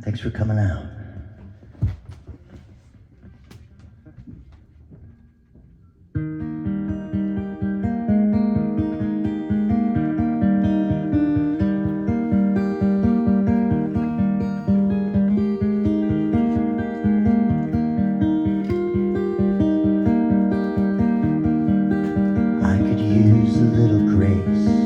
Thanks for coming out. I could use a little grace.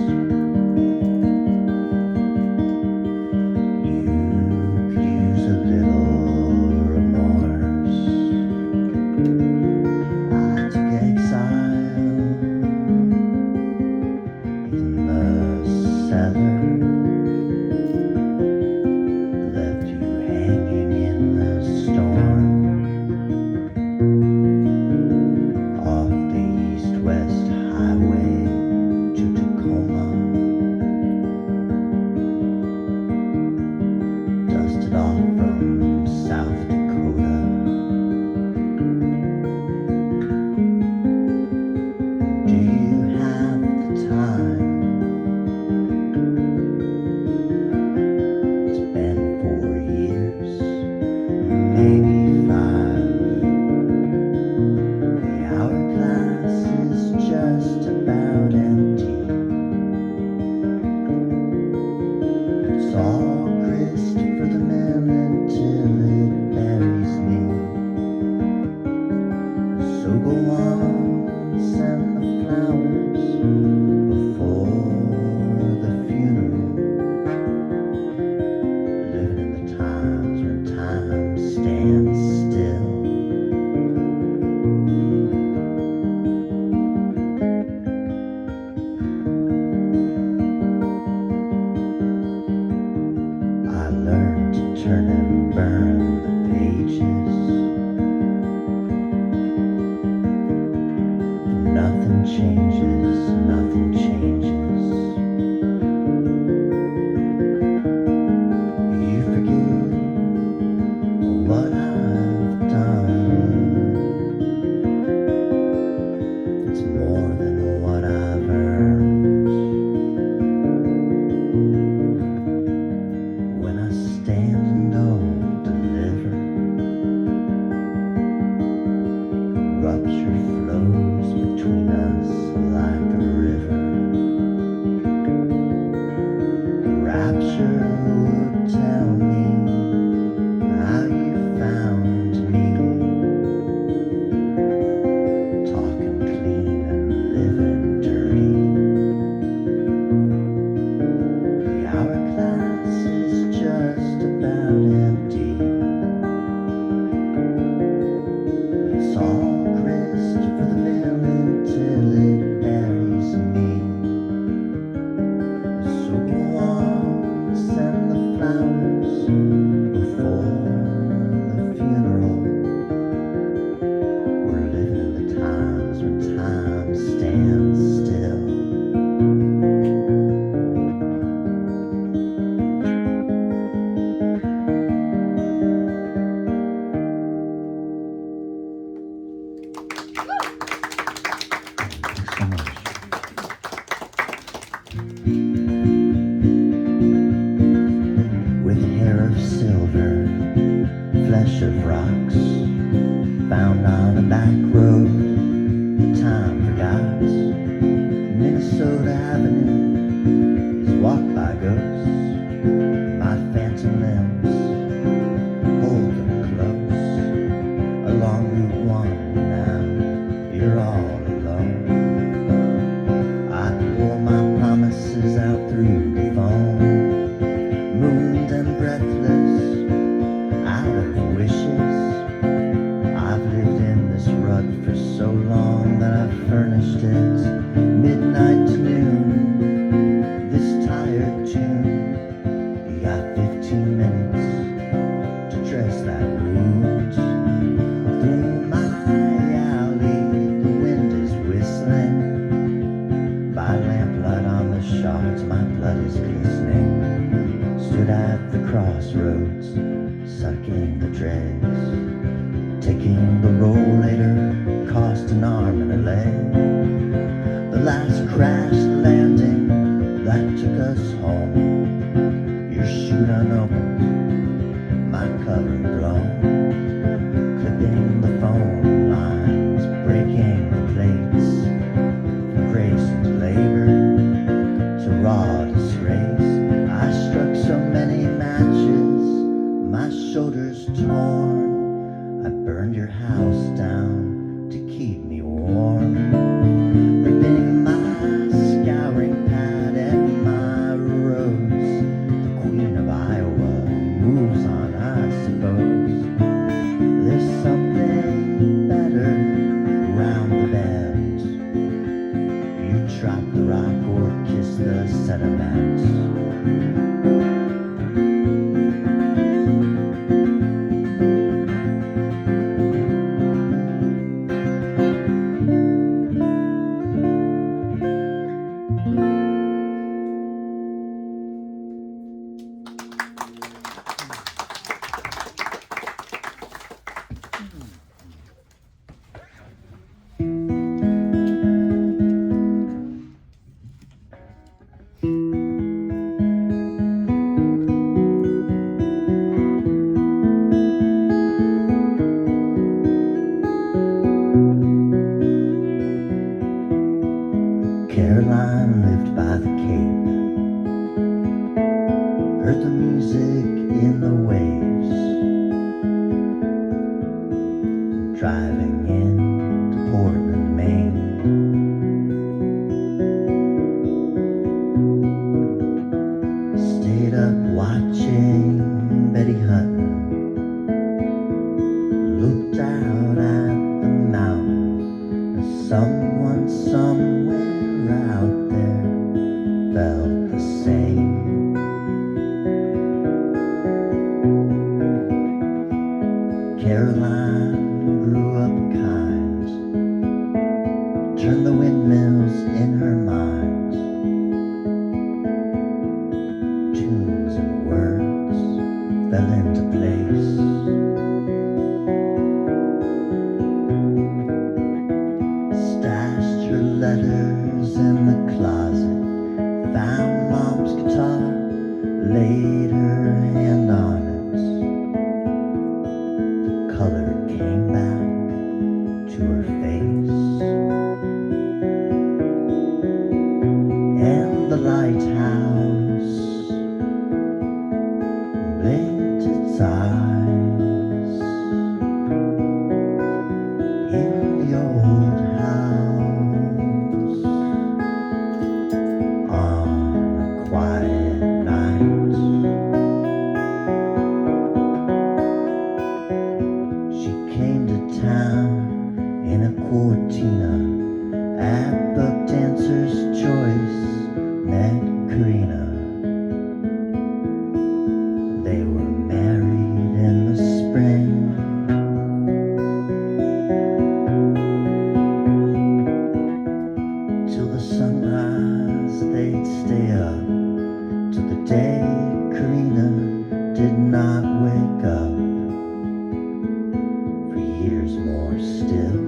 moves on, I suppose. There's something better around the bend. You drop the rock or kiss the sediment. Caroline lived by the Cape, heard the music in the waves, driving into Portland, Maine. Stayed up watching Betty Hutton, looked out at the mountain, and someone somewhere out there felt the same. Caroline grew up kind, turned the windmills in her mind. Tunes and words fell into place. Stashed her letters in the closet, found Mom's guitar, laid her hand on it. The color came back to her face, and the lighthouse blinked its eyes in the old house on a quiet night. She came to town in a Cortina, at the Dancer's Choice, met Karina. They were married in the spring. Till the sunrise they'd stay up, till the day Karina did not wake up. For years more still,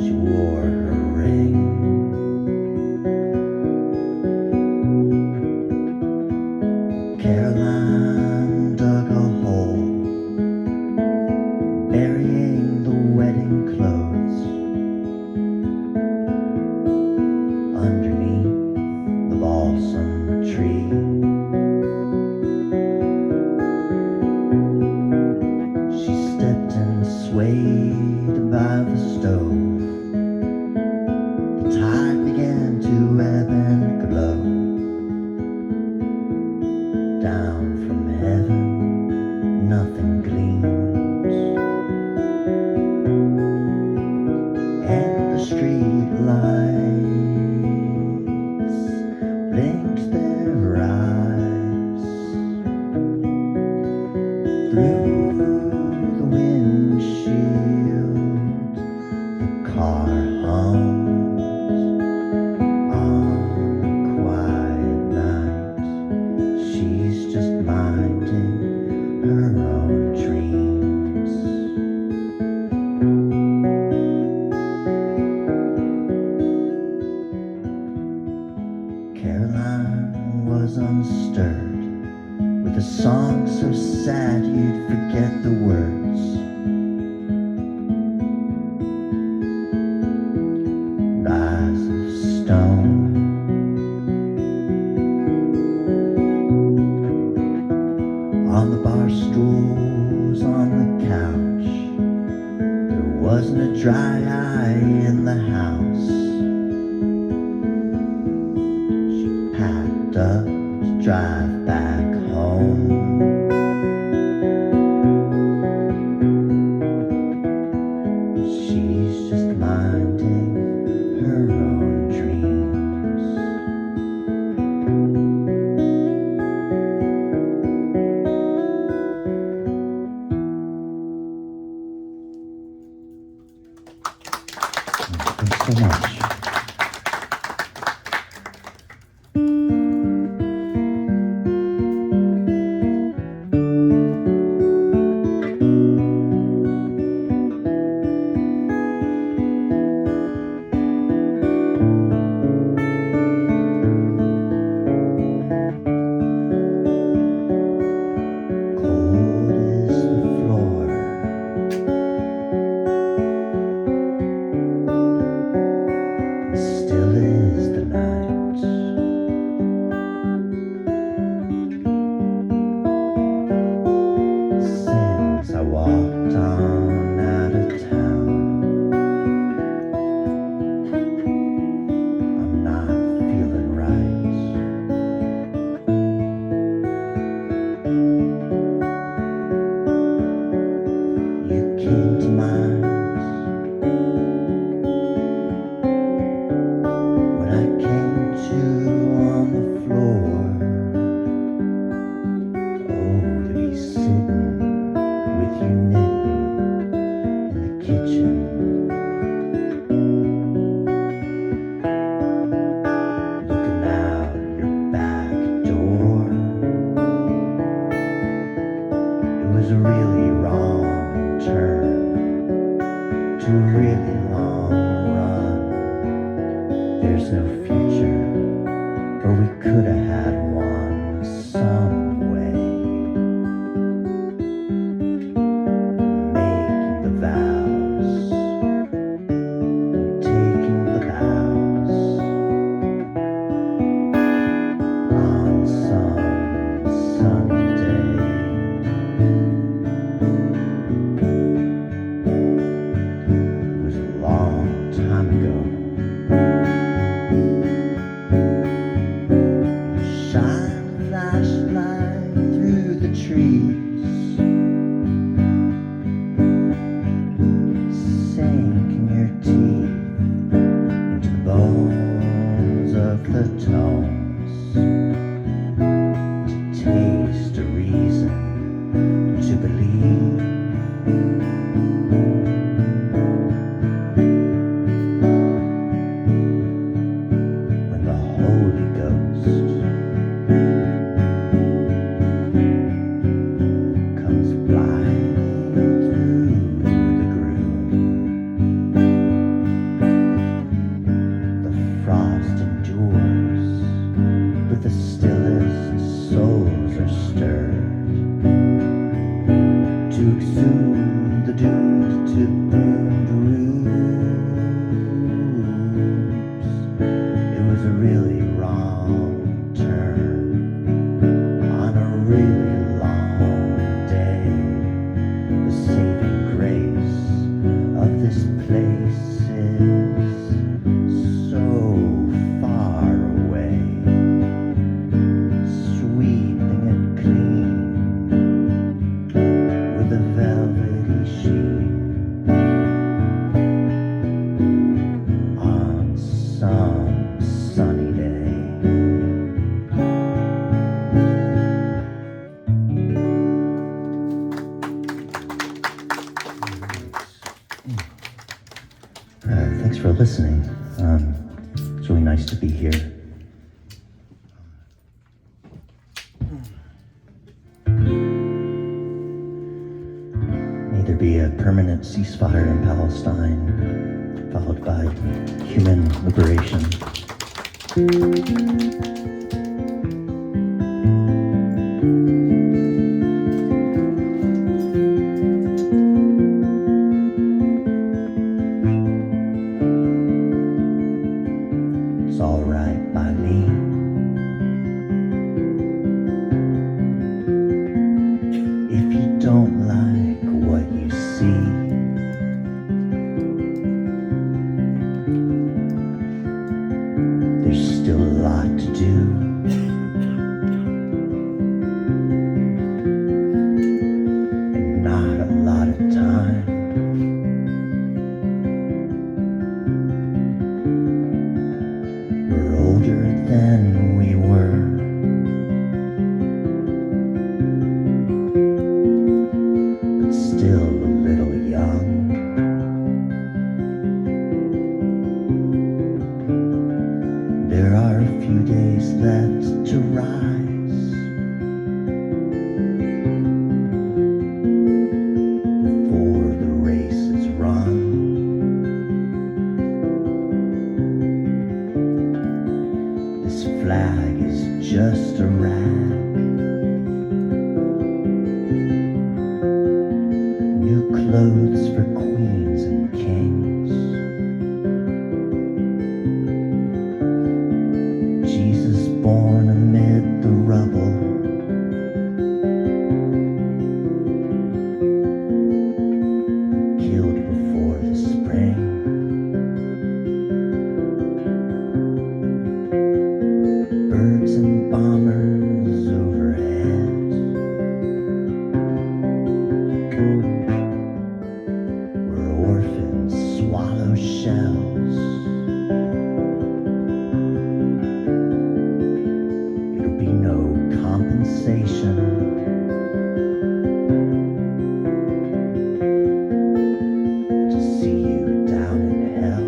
she wore her ring. Caroline dug a hole, burying the wedding clothes underneath the balsam tree. She stepped and swayed by the stove. The tide began to ebb and glow. Down from heaven, nothing gleams, and the street lights blinked their eyes through the windshield. The car hummed on a quiet night. She's just minding her own dreams. Caroline was unstirred, with a song so sad you'd forget the words. Eyes of stone, on the bar stools, on the couch, there wasn't a dry eye in the house. She packed up to drive back home. so much. For listening. It's really nice to be here. May there be a permanent ceasefire in Palestine, followed by human liberation. There's still a lot to do. clothes for queens and kings. Jesus born amid the rubble. Killed before the spring. Birds and bombers overhead. Where orphans swallow shells. It'll be no compensation. To see you down in hell.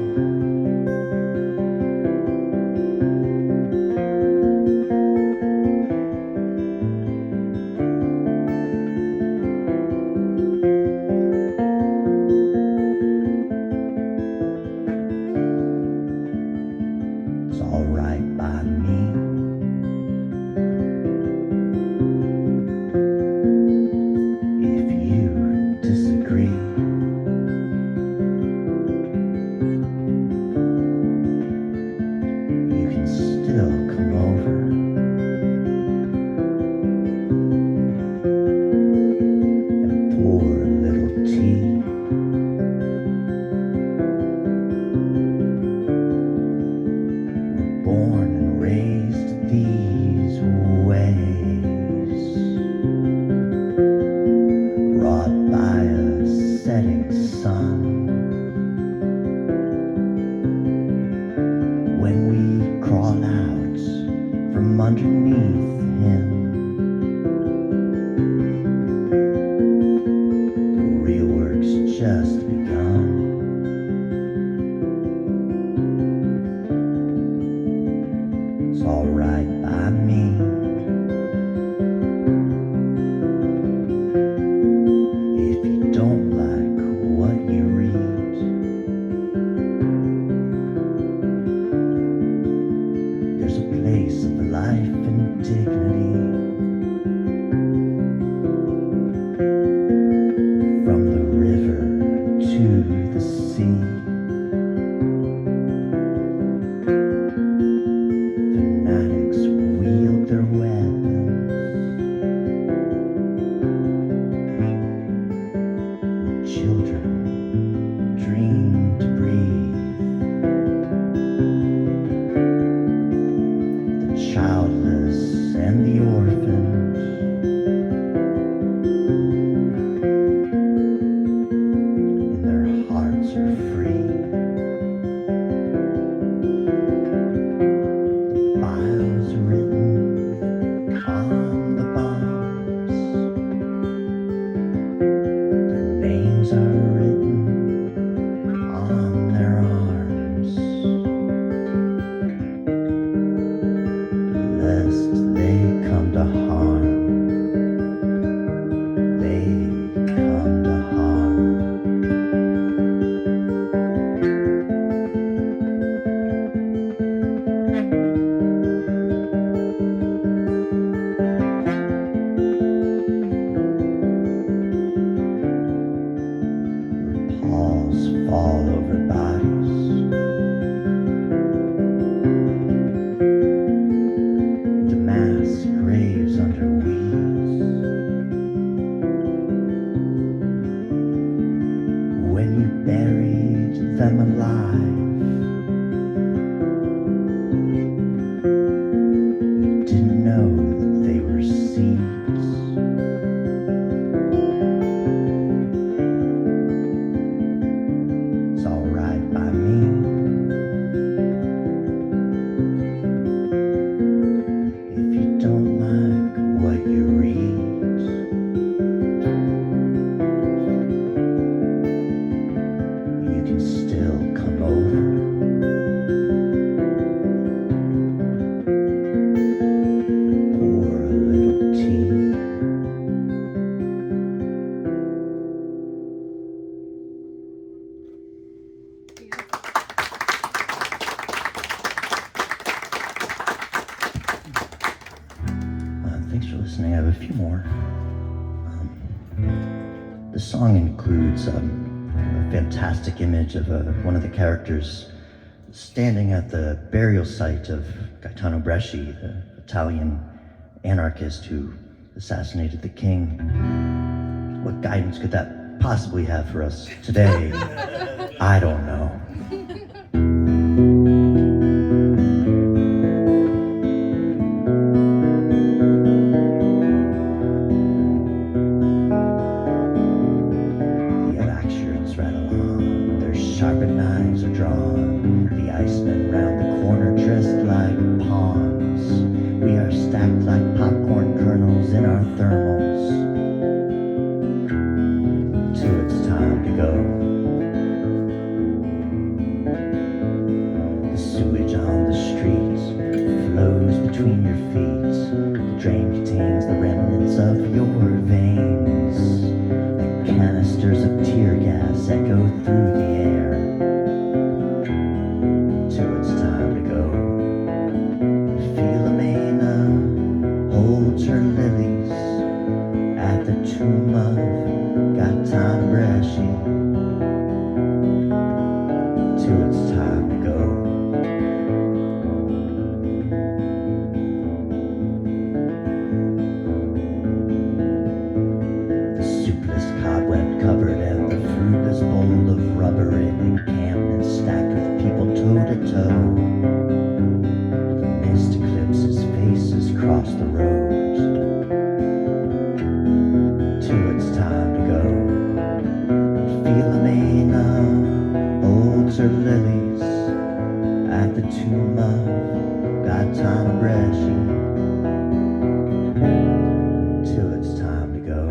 It's all right by me. If you disagree, you can still come over and pour a little tea. We're born and raised these ways, wrought by a setting sun. When we crawl out from underneath him, the real work's just begun. It's all right by me. If you don't like what you read, there's a place of life and dignity. From the river to the sea. Fanatics wield their weapons. Children dream to breathe. The childless and the orphans. And their hearts are free. The files written on the bombs. Their names are written on their arms. Lest they come to harm. They come to harm. Palls fall over bodies. The mass graves under weeds. When you buried them alive, you didn't know that they were seeds. It's all right by me. If you don't like what you read, you can still come over. Pour a little tea. Thanks for listening. I have a few more. The song includes a fantastic image of one of the characters standing at the burial site of Gaetano Bresci, the Italian anarchist who assassinated the king. What guidance could that possibly have for us today? I don't know. The black shirts rattle on, their sharpened knives are drawn. The icemen round the corner dressed like pawns. We are stacked like popcorn kernels in our thermals. Till it's time to go. The sewage on the street flows between your feet. The drain contains the remnants of your veins. The canisters of tear gas echo through the air. Till it's time to go. Philomena holds her lilies at the tomb of Gaetano Bresci. Till it's time to go. The soupless cobweb covered and the fruitless bowl of rubber in encampment stacked with people toe to toe. The mist eclipses faces across the road. Till it's time to go. Philomena holds her lilies at the tomb of Gaetano Bresci. Till it's time to go.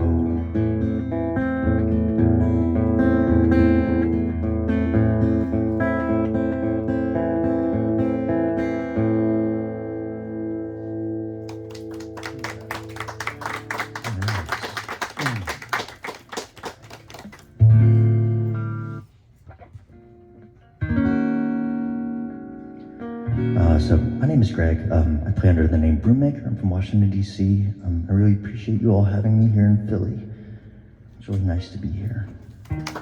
So my name is Greg. I play under the name Broommaker. I'm from Washington, D.C. I really appreciate you all having me here in Philly. It's really nice to be here.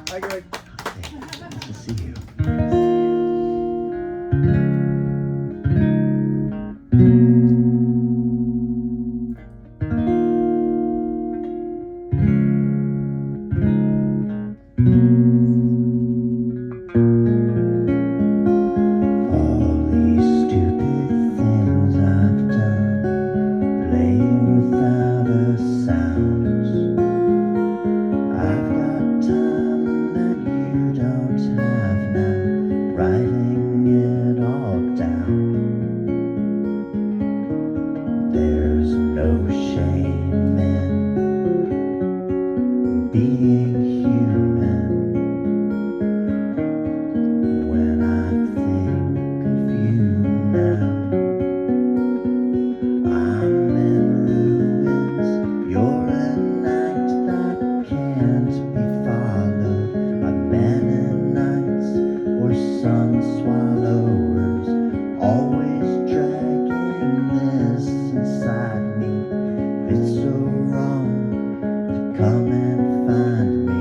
Hi, Greg. Hey, nice to see you. All these stupid things I've done, playing without a sound. I've got time that you don't have now, writing it all down. There's no shame in being human. When I think of you now, I'm in ruins. You're a night that can't be followed by Mennonites or sun swallowers. Always dragging this inside me. It's so wrong to come and find me.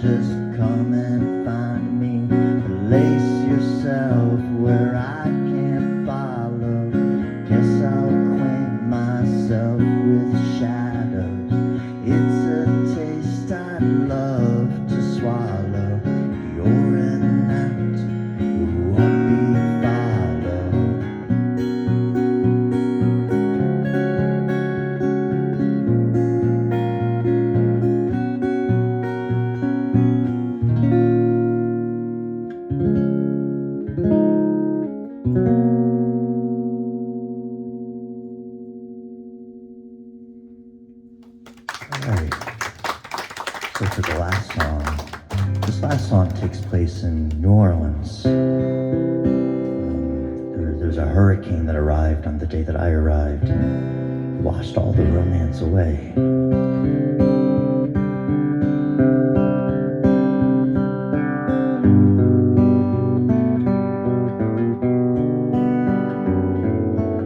just come and find me. Place yourself where I can't follow. Guess I'll acquaint myself with shadows. It's a taste I'd love to swallow. You're an act who won't be followed. Alright, so for the last song, this last song takes place in New Orleans. There was a hurricane that arrived on the day that I arrived, washed all the romance away.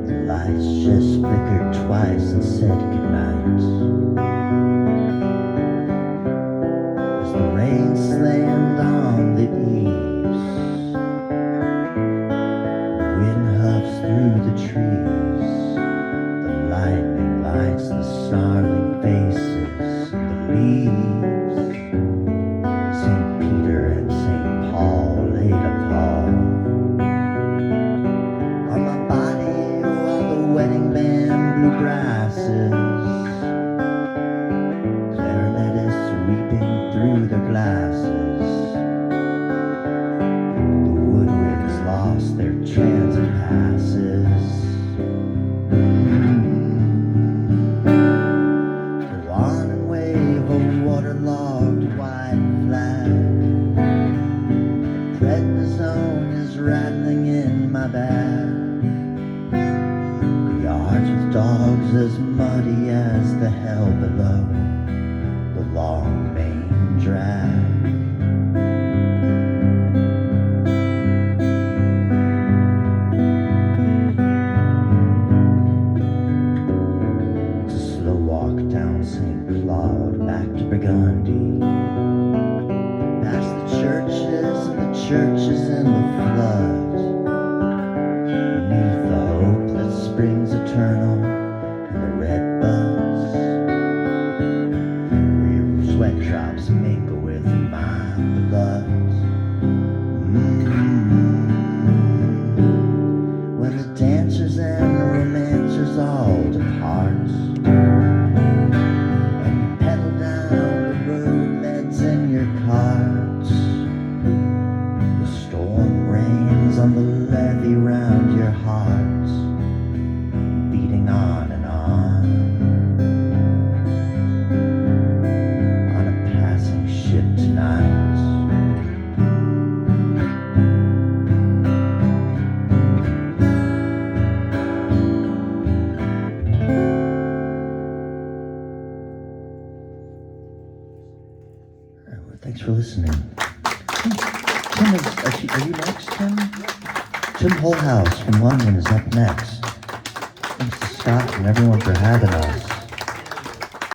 The lights just flickered twice and said goodnight. The rain slammed on the eaves. The wind huffs through the trees. The lightning lights the snarling faces and the leaves. St. Peter and St. Paul laid a paw on my body while the wedding band blew grasses. Weeping through their glasses. The woodwinds lost their transit passes. Go on and wave a waterlogged white flag. The prednisone is rattling in my bag. The yards with dogs as muddy as the hell below. The long main drag. It's a slow walk down St. Claude back to Burgundy. Past the churches and the churches in the flood. Beneath the hope that springs eternal and the red buds. Sweat drops mingle with my blood. When the dancers and the romancers all depart, and you pedal down the road, meds in your carts. The storm rains on the levee round your heart, beating on and on. Thanks for listening. Tim are you next, Tim? Tim Holehouse from London is up next. Thanks to Scott and everyone for having us.